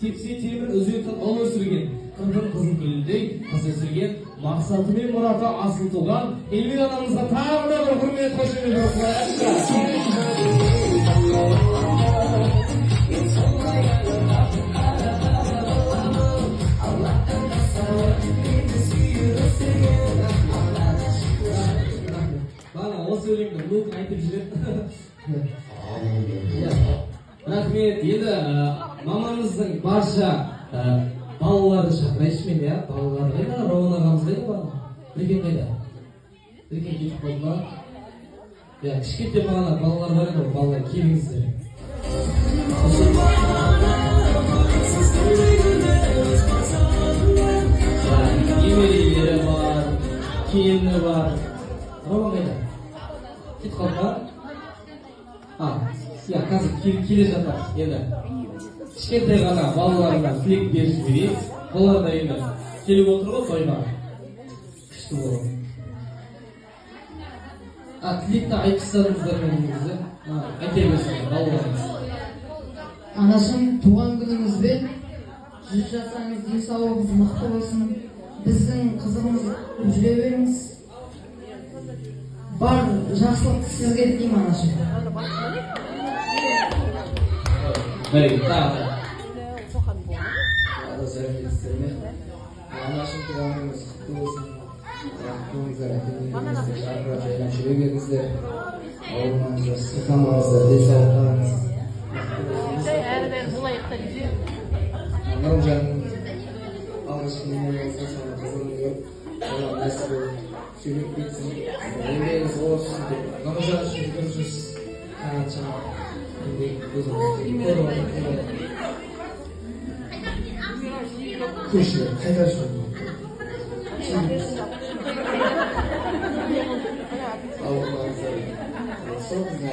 Tepsi temir özüyeten ol ösürgen, kırpın kızın gülündey, kız ösürgen, maksatı ve muratı asıl tuğan, Elvin anamızda tağına bir hürmet koşunu bana o söyleyeyim de, Luke aytıp jiret. Rahmet, енді мамамыздың барша балаларды шақырайыншы мен, иә, балалар қайда, Рауан ағамыз қайда бала? Бірген қайда? Бірген кетіп қалды ма? Иә, кішкентай бағана балалар бар еді, балалар келіңіздер. Немерелері бар, келіні бар. Рауан қайда? Кетіп қалды ма? Ya қазір келе жатыр. Енді кішкентай ғана балаларына тілек беріп жіберейік. Олар да енді келіп отыр ғой тойға. Күшті болады. Тілекті айтыстарыңыздар меніңізді. Айта берсеңіз балаларыңыз. Анашым, туған күніңізбен 100 жасаңыз, денсаулығыңыз мықты болсын. Біздің қызығымыз жүре беріңіз. Бар жақсылық сізге тілеймін анашым. Baik, tahu. Ada saya istrinya. Anlaşım kullanmamız kutlu olsun. Rabbimize hepimize şarkı atayım. Şüregenizde, olmanızda, sıkamanızda, dezalıklarınızda. Anlarım canım. Anlaşımın olsa sana kazanıyor. Allah nasip olun. Sürüp bitsin. Emeğiniz olsun. Ramazan şimdi görüşürüz. Çağ. Kuşu, tekrar söylüyorum. Allah'ınıza çok güzel.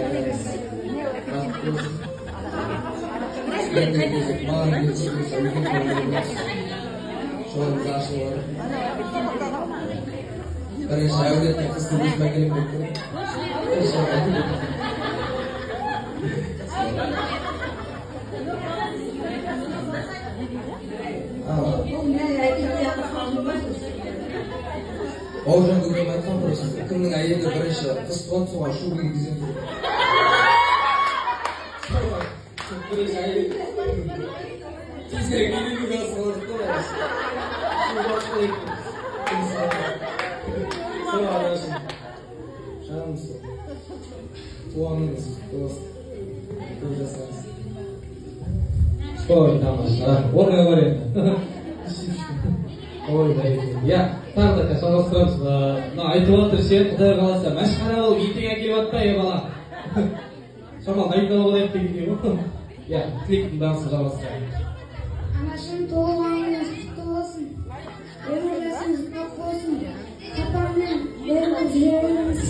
Ben de müzik, bana geçiyoruz, uygun koyuyoruz. Şu an karşı var. Ben şahit kıstığımız bekleyip bekliyorum. Oğuzhan Gülü'nün aytkan burası. Kımның ayeti birinci kız tuğan soğa şu bir gizim durur. Birinci ayeti. Tezkere gelin bir gaz sağladık da var. Şu başka ektim. Sonra arkadaşım. Şanımızı. Tuğanınız. Dost. Göreceksiniz. Ой, tamam. Oraya var ya. Ой, baik. Ya, tағы да жалғастырамыз. Айтып отыр ше, Құдай қаласа, мәшқара болып ертең әкеліп атта, бала. Шамал дайындалып алайық деген ғой. Ya, тілектің дауысын жалғастырайық. Анашым, туылғаныңыз құтты болсын. Өмір жасыңыз көп болсын. Сапармен беріп жүре беріңіз.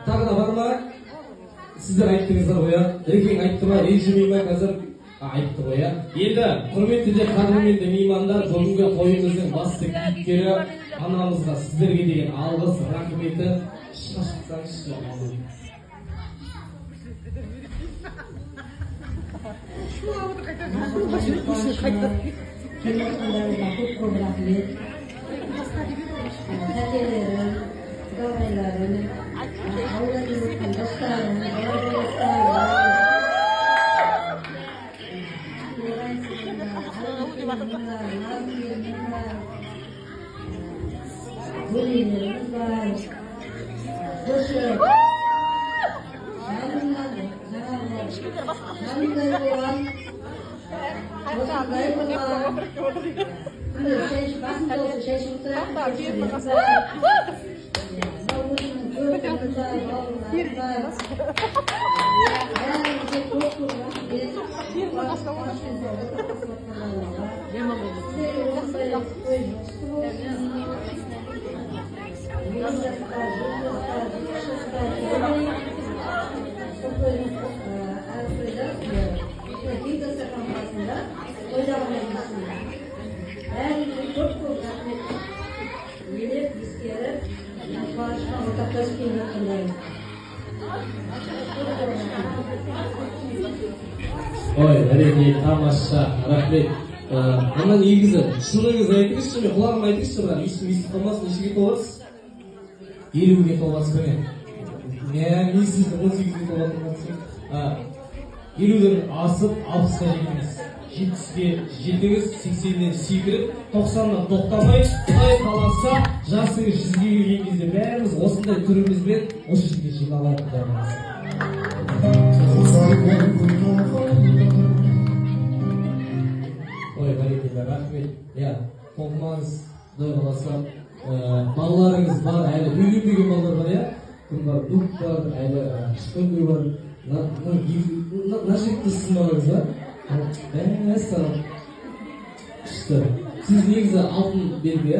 Тағы да бар ма? Сіздер айттыңыздар ғой, еркең айтты ма, ренжімей ма қазір? Айтты ғой. Енді құрметті де қадірменді меймандар, бүгінгі тойымыздың басты кейіпкері анамызға сіздерге деген алғыс, рахметі шашқансаңызшы. Келмесіңдеріңізге көп рахмет. Тәтелерім, дағайларым, ауылдың достарым, Güllerimiz var. Boşver. Şanlılar var. Boşver var. Şey, basın olsun, şey çıktı. Babamın gördüğümüzde var. Her şey çok kurban. жасқа, 7 жасқа, 3 жасқа келмей, сол тойымыз әр тойда кең дастархан басында тойдағыдай болсын. Бәріне көп рахмет елеп, ескеріп, қуанышқа ортақтасып келіп жатқандаймын. Ой, бәрекелді, тамаша, рахмет. Ана негізі, шыныңыз айтыңызшы, мен құлағым айтыңызшы, бірақ естіп қалмасын, нешеге толасыз? 50-ге толасыз бәне. Мен сізді 18-ге толатыңыз. 50-ден асып, 60-қа жетіңіз. 70-ге жетіңіз, 80-ден секіріп, 90-дан тоқтамай, құдай қаласа, жасыңыз 100-ге келген кезде бәріміз осындай түрімізбен осы жерге жиналайық, құдай қаласа. Ой, бәрекелді, рахмет. Толмаңыз, құдай қаласа, балаларыңыз бар, әлі үйленбеген балалар бар, кім бар, дух бар, әлі кішкентай бар. Мына жігітті сіздің балаңыз бар? Мәссаған. Күшті. Сіз негізі алтын белгі,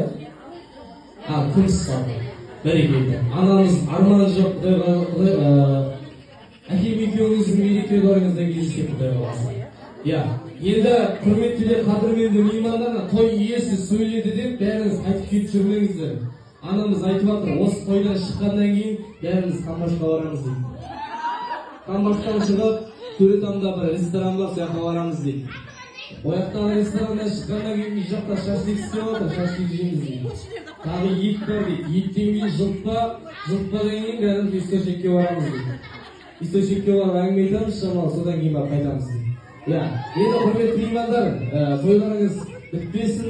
күміс алтын. Бәрекелді. Анамыз арманы жоқ, әкем екеуіңіздің мерекелеріңізде кездескен, құдай қаласа. Енді құрметті де қадірменді меймандарына той иесі сөйледі деп бәріңіз қайтып кетіп жүрмеңіздер. Анамыз айтып жатыр, осы тойдан шыққаннан кейін бәріміз Қамбашқа барамыз дейді. Қамбаштан шығып, Төретамда бір ресторан бар, сояққа барамыз дейді. Ояқтағы рестораннан шыққаннан кейін үй жақта шашлик істеп отыр, шашлик жейміз дейді. Тағы ет бар дейді. Еттен кейін жылтпадан кейін бәріміз источникке барамыз дейді. Источникке барып әңгіме айтамыз, шамалы содан кейін барып қайтамыз дейді. Енді құрметті меймандар, тойларыңыз бітпесін,